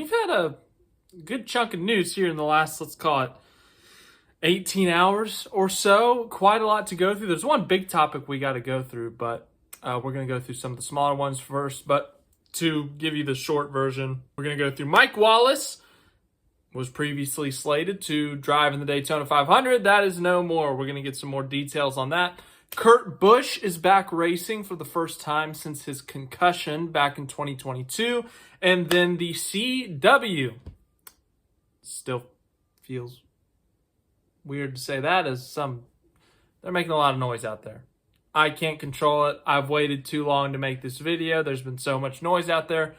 we've had a good chunk of news here in the last, let's call it, 18 hours or so. Quite a lot to go through. There's one big topic we got to go through, but we're going to go through some of the smaller ones first. But to give you the short version, we're going to go through Mike Wallace. Was previously slated to drive in the Daytona 500. That is no more. We're going to get some more details on that. Kurt Busch is back racing for the first time since his concussion back in 2022. And then the CW. Still feels weird to say that, as they're making a lot of noise out there. I can't control it. I've waited too long to make this video. There's been so much noise out there.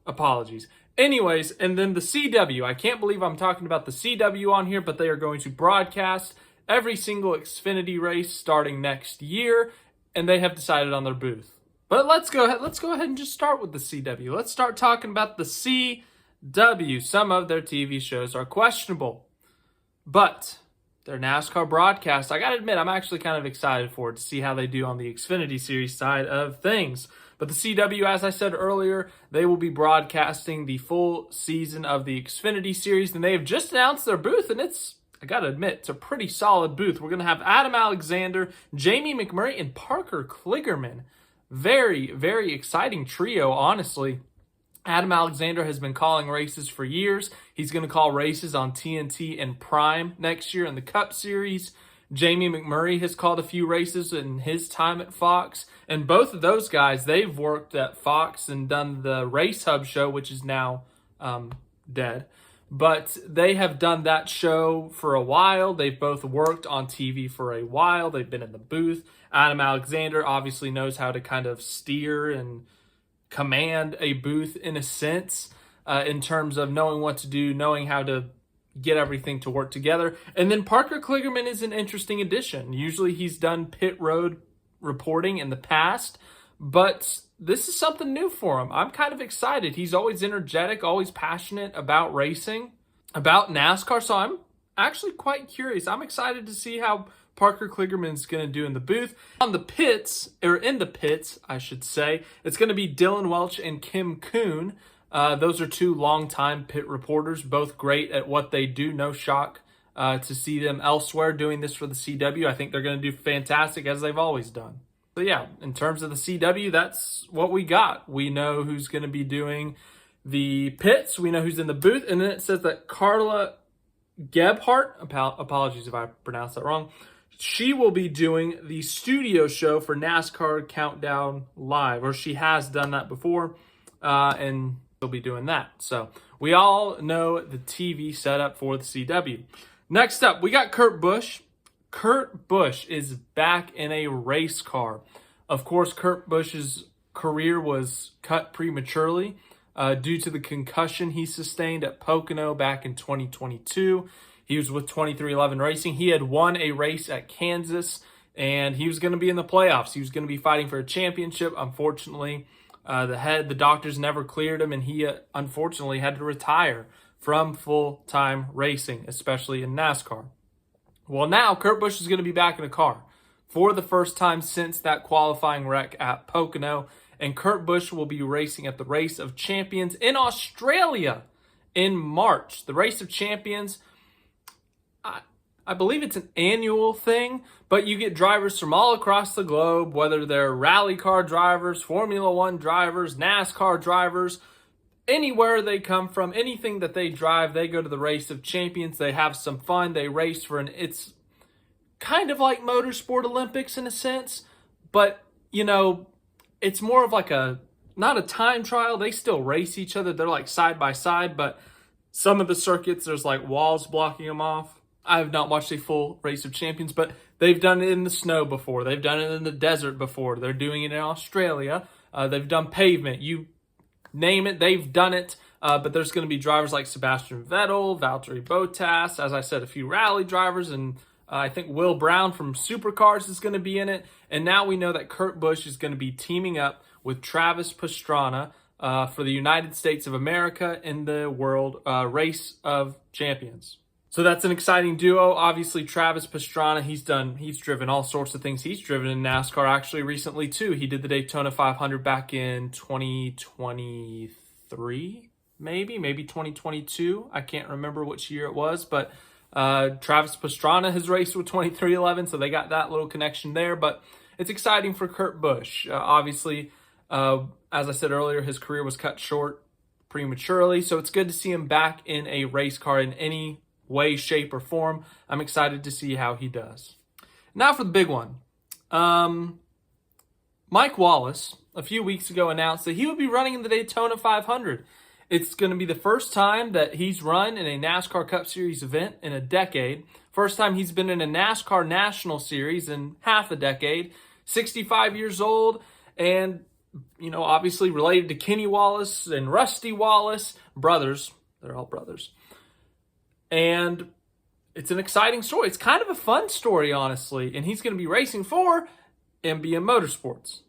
Apologies. Anyways, and then the CW. I can't believe I'm talking about the CW on here, but they are going to broadcast every single Xfinity race starting next year, and they have decided on their booth. But let's go ahead and just start with the CW. Let's start talking about the CW. Some of their TV shows are questionable, but their NASCAR broadcast, I gotta admit, I'm actually kind of excited for it to see how they do on the Xfinity Series side of things. But the CW, as I said earlier, they will be broadcasting the full season of the Xfinity Series, and they have just announced their booth, and I gotta admit, it's a pretty solid booth. We're gonna have Adam Alexander, Jamie McMurray, and Parker Kligerman. Very, very exciting trio, honestly. Adam Alexander has been calling races for years. He's going to call races on TNT and Prime next year in the Cup Series. Jamie McMurray has called a few races in his time at Fox. And both of those guys, they've worked at Fox and done the Race Hub show, which is now dead. But they have done that show for a while. They've both worked on TV for a while. They've been in the booth. Adam Alexander obviously knows how to kind of steer and command a booth in a sense, in terms of knowing what to do, knowing how to get everything to work together. And then Parker Kligerman is an interesting addition. Usually he's done pit road reporting in the past, but this is something new for him. I'm kind of excited. He's always energetic, always passionate about racing, about NASCAR, so I'm actually quite curious. I'm excited to see how Parker Kligerman's going to do in the booth. In the pits, I should say, it's going to be Dylan Welch and Kim Kuhn. Those are two longtime pit reporters, both great at what they do. No shock to see them elsewhere doing this for the CW. I think they're going to do fantastic, as they've always done. So yeah, in terms of the CW, that's what we got. We know who's going to be doing the pits. We know who's in the booth. And then it says that Carla Gebhardt, apologies if I pronounced that wrong, she will be doing the studio show for NASCAR Countdown Live, or she has done that before, and she'll be doing that. So we all know the TV setup for the CW. Next up, we got Kurt Busch. Kurt Busch is back in a race car. Of course, Kurt Busch's career was cut prematurely due to the concussion he sustained at Pocono back in 2022. He was with 23XI Racing. He had won a race at Kansas, and he was going to be in the playoffs. He was going to be fighting for a championship. Unfortunately, the doctors never cleared him, and he unfortunately had to retire from full-time racing, especially in NASCAR. Well, now Kurt Busch is going to be back in a car for the first time since that qualifying wreck at Pocono, and Kurt Busch will be racing at the Race of Champions in Australia in March. The Race of Champions, I believe it's an annual thing, but you get drivers from all across the globe, whether they're rally car drivers, Formula One drivers, NASCAR drivers, anywhere they come from, anything that they drive, they go to the Race of Champions. They have some fun. They race it's kind of like Motorsport Olympics in a sense, but, it's more of like not a time trial. They still race each other. They're like side by side, but some of the circuits, there's like walls blocking them off. I have not watched a full Race of Champions, but they've done it in the snow before. They've done it in the desert before. They're doing it in Australia. They've done pavement. You name it, they've done it. But there's going to be drivers like Sebastian Vettel, Valtteri Bottas, as I said, a few rally drivers, and I think Will Brown from Supercars is going to be in it. And now we know that Kurt Busch is going to be teaming up with Travis Pastrana for the United States of America in the World Race of Champions. So that's an exciting duo. Obviously, Travis Pastrana, he's driven all sorts of things. He's driven in NASCAR actually recently too. He did the Daytona 500 back in 2023. maybe 2022. I can't remember which year it was, but Travis Pastrana has raced with 2311, so they got that little connection there. But it's exciting for Kurt Busch. Obviously, as I said earlier, his career was cut short prematurely, so it's good to see him back in a race car in any way, shape, or form. I'm excited to see how he does. Now for the big one. Mike Wallace, a few weeks ago, announced that he would be running in the Daytona 500. It's going to be the first time that he's run in a NASCAR Cup Series event in a decade. First time he's been in a NASCAR National Series in half a decade. 65 years old, and, obviously related to Kenny Wallace and Rusty Wallace. Brothers. They're all brothers. And it's an exciting story. It's kind of a fun story, honestly. And he's going to be racing for NBM Motorsports.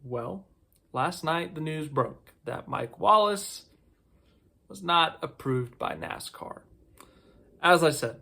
Well, last night the news broke that Mike Wallace was not approved by NASCAR. As I said,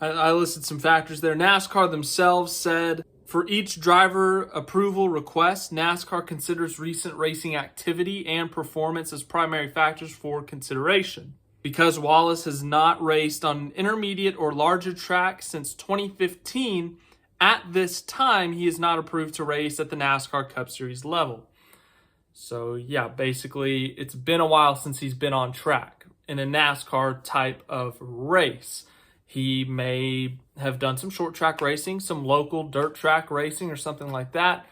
I listed some factors there. NASCAR themselves said, for each driver approval request, NASCAR considers recent racing activity and performance as primary factors for consideration. Because Wallace has not raced on an intermediate or larger track since 2015, at this time, he is not approved to race at the NASCAR Cup Series level. So yeah, basically, it's been a while since he's been on track in a NASCAR type of race. He may have done some short track racing, some local dirt track racing or something like that,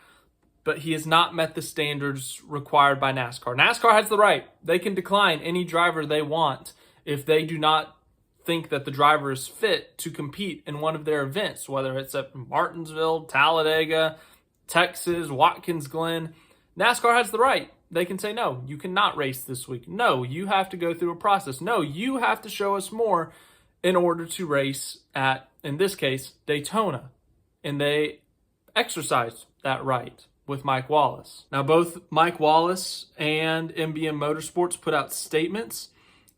but he has not met the standards required by NASCAR. NASCAR has the right. They can decline any driver they want if they do not think that the driver is fit to compete in one of their events, whether it's at Martinsville, Talladega, Texas, Watkins Glen. NASCAR has the right. They can say, no, you cannot race this week. No, you have to go through a process. No, you have to show us more in order to race at, in this case, Daytona. And they exercised that right with Mike Wallace. Now, both Mike Wallace and NBM Motorsports put out statements.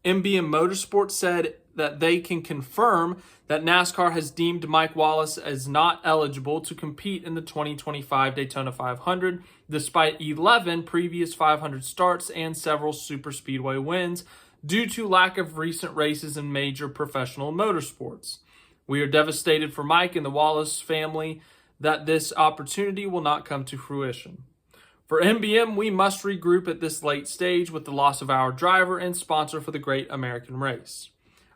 NBM Motorsports said that they can confirm that NASCAR has deemed Mike Wallace as not eligible to compete in the 2025 Daytona 500, despite 11 previous 500 starts and several superspeedway wins, due to lack of recent races in major professional motorsports. We are devastated for Mike and the Wallace family that this opportunity will not come to fruition. For NBM, we must regroup at this late stage with the loss of our driver and sponsor for the Great American Race.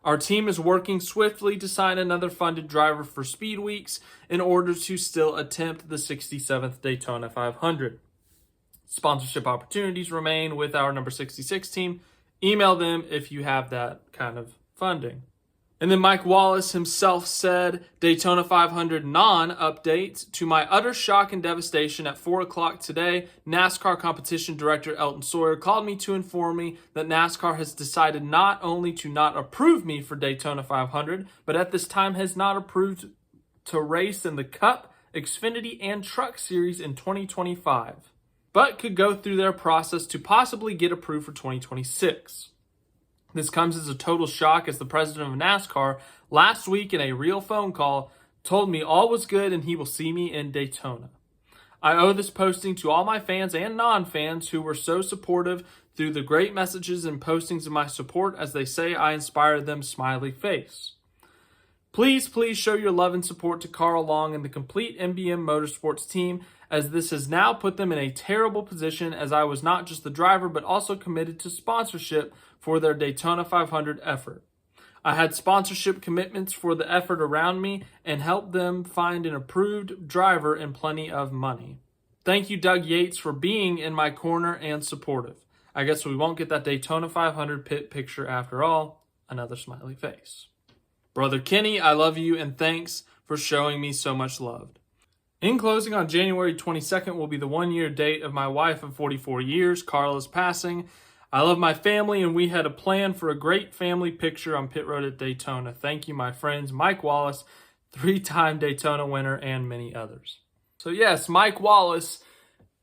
Our team is working swiftly to sign another funded driver for Speed Weeks in order to still attempt the 67th Daytona 500. Sponsorship opportunities remain with our number 66 team. Email them if you have that kind of funding. And then Mike Wallace himself said, Daytona 500 non-update. To my utter shock and devastation, at 4 o'clock today, NASCAR competition director Elton Sawyer called me to inform me that NASCAR has decided not only to not approve me for Daytona 500, but at this time has not approved to race in the Cup, Xfinity, and Truck Series in 2025, but could go through their process to possibly get approved for 2026. This comes as a total shock as the president of NASCAR last week in a real phone call told me all was good and he will see me in Daytona. I owe this posting to all my fans and non-fans who were so supportive through the great messages and postings of my support. As they say, I inspired them, smiley face. Please show your love and support to Carl Long and the complete NBM Motorsports team, as this has now put them in a terrible position, as I was not just the driver but also committed to sponsorship for their Daytona 500 effort. I had sponsorship commitments for the effort around me and helped them find an approved driver and plenty of money. Thank you, Doug Yates, for being in my corner and supportive. I guess we won't get that Daytona 500 pit picture after all. Another smiley face. Brother Kenny, I love you and thanks for showing me so much love. In closing, on January 22nd will be the 1-year date of my wife of 44 years, Carla's passing. I love my family, and we had a plan for a great family picture on pit road at Daytona. Thank you, my friends. Mike Wallace, 3-time Daytona winner, and many others. So yes, Mike Wallace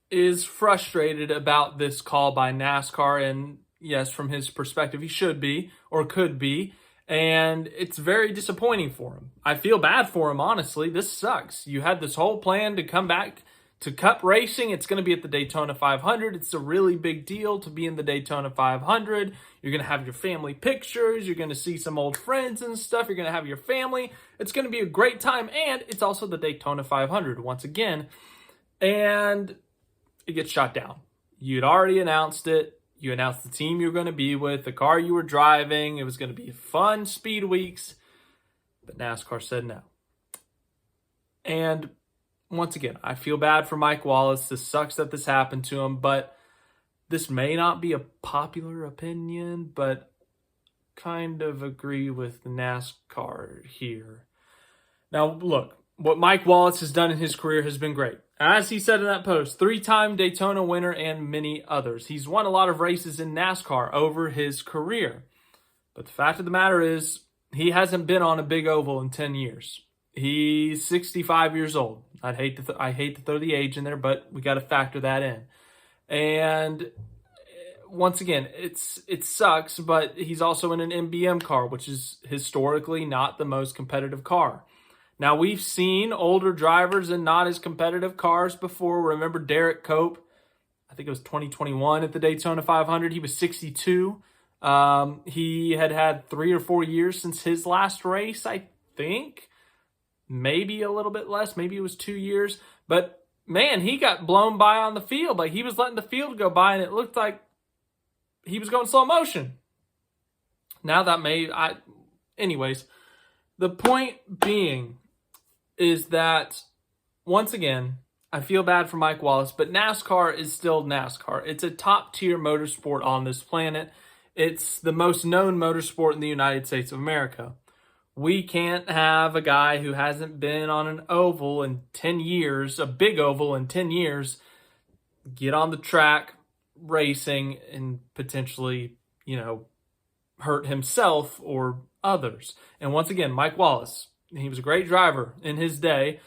is frustrated about this call by NASCAR, and yes, from his perspective, he should be, or could be, and it's very disappointing for him. I feel bad for him, honestly. This sucks. You had this whole plan to come back To Cup racing, it's going to be at the Daytona 500. It's a really big deal to be in the Daytona 500. You're going to have your family pictures. You're going to see some old friends and stuff. You're going to have your family. It's going to be a great time. And it's also the Daytona 500 once again. And it gets shot down. You'd already announced it. You announced the team you were going to be with, the car you were driving. It was going to be fun speed weeks. But NASCAR said no. And once again, I feel bad for Mike Wallace. This sucks that this happened to him, but this may not be a popular opinion, but kind of agree with NASCAR here. Now, look, what Mike Wallace has done in his career has been great. As he said in that post, 3-time Daytona winner and many others. He's won a lot of races in NASCAR over his career. But the fact of the matter is, he hasn't been on a big oval in 10 years. He's 65 years old. I hate to throw the age in there, but we got to factor that in. And once again, it sucks, but he's also in an MBM car, which is historically not the most competitive car. Now, we've seen older drivers in not as competitive cars before. Remember Derek Cope? I think it was 2021 at the Daytona 500. He was 62. He had 3 or 4 years since his last race, I think. Maybe a little bit less. Maybe it was 2 years. But, man, he got blown by on the field. Like, he was letting the field go by, and it looked like he was going slow motion. Now that anyways, the point being is that, once again, I feel bad for Mike Wallace, but NASCAR is still NASCAR. It's a top-tier motorsport on this planet. It's the most known motorsport in the United States of America. We can't have a guy who hasn't been on an oval in 10 years, a big oval in 10 years, get on the track racing and potentially, hurt himself or others. And once again, Mike Wallace, he was a great driver in his day,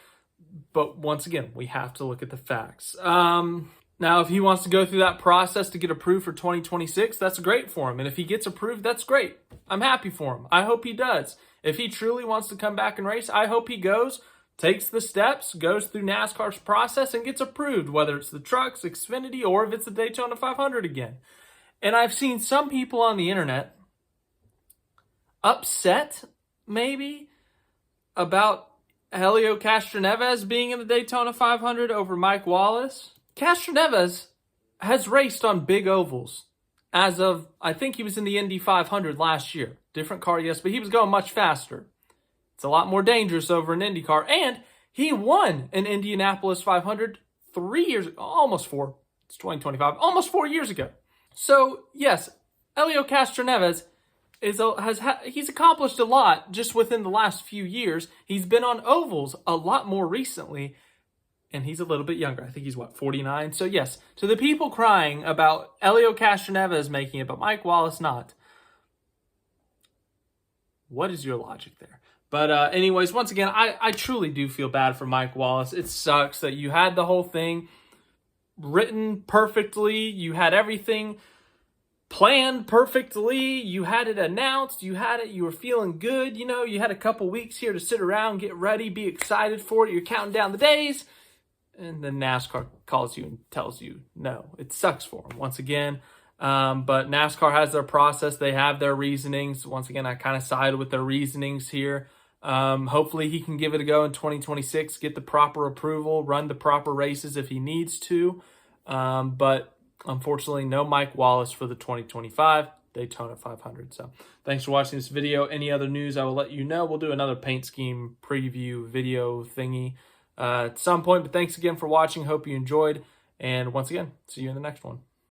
but once again, we have to look at the facts. Now, if he wants to go through that process to get approved for 2026, that's great for him. And if he gets approved, that's great. I'm happy for him. I hope he does. If he truly wants to come back and race, I hope he goes, takes the steps, goes through NASCAR's process, and gets approved, whether it's the trucks, Xfinity, or if it's the Daytona 500 again. And I've seen some people on the internet upset, maybe, about Helio Castroneves being in the Daytona 500 over Mike Wallace. Castroneves has raced on big ovals as of, I think he was in the Indy 500 last year. Different car, yes, but he was going much faster. It's a lot more dangerous over an Indy car. And he won an Indianapolis 500 3 years, almost 4. It's 2025, almost 4 years ago. So, yes, Helio Castroneves he's accomplished a lot just within the last few years. He's been on ovals a lot more recently, and he's a little bit younger. I think he's, 49? So, yes, to the people crying about Helio Castroneves making it, but Mike Wallace not, what is your logic there? But anyways, once again, I truly do feel bad for Mike Wallace. It sucks that you had the whole thing written perfectly. You had everything planned perfectly. You had it announced. You were feeling good. You had a couple weeks here to sit around, get ready, be excited for it. You're counting down the days. And then NASCAR calls you and tells you no. It sucks for him once again. But NASCAR has their process. They have their reasonings. Once again, I kind of sided with their reasonings here. Hopefully he can give it a go in 2026, get the proper approval, run the proper races if he needs to. But unfortunately, no Mike Wallace for the 2025 Daytona 500. So thanks for watching this video. Any other news, I will let you know. We'll do another paint scheme preview video thingy at some point. But thanks again for watching. Hope you enjoyed. And once again, see you in the next one.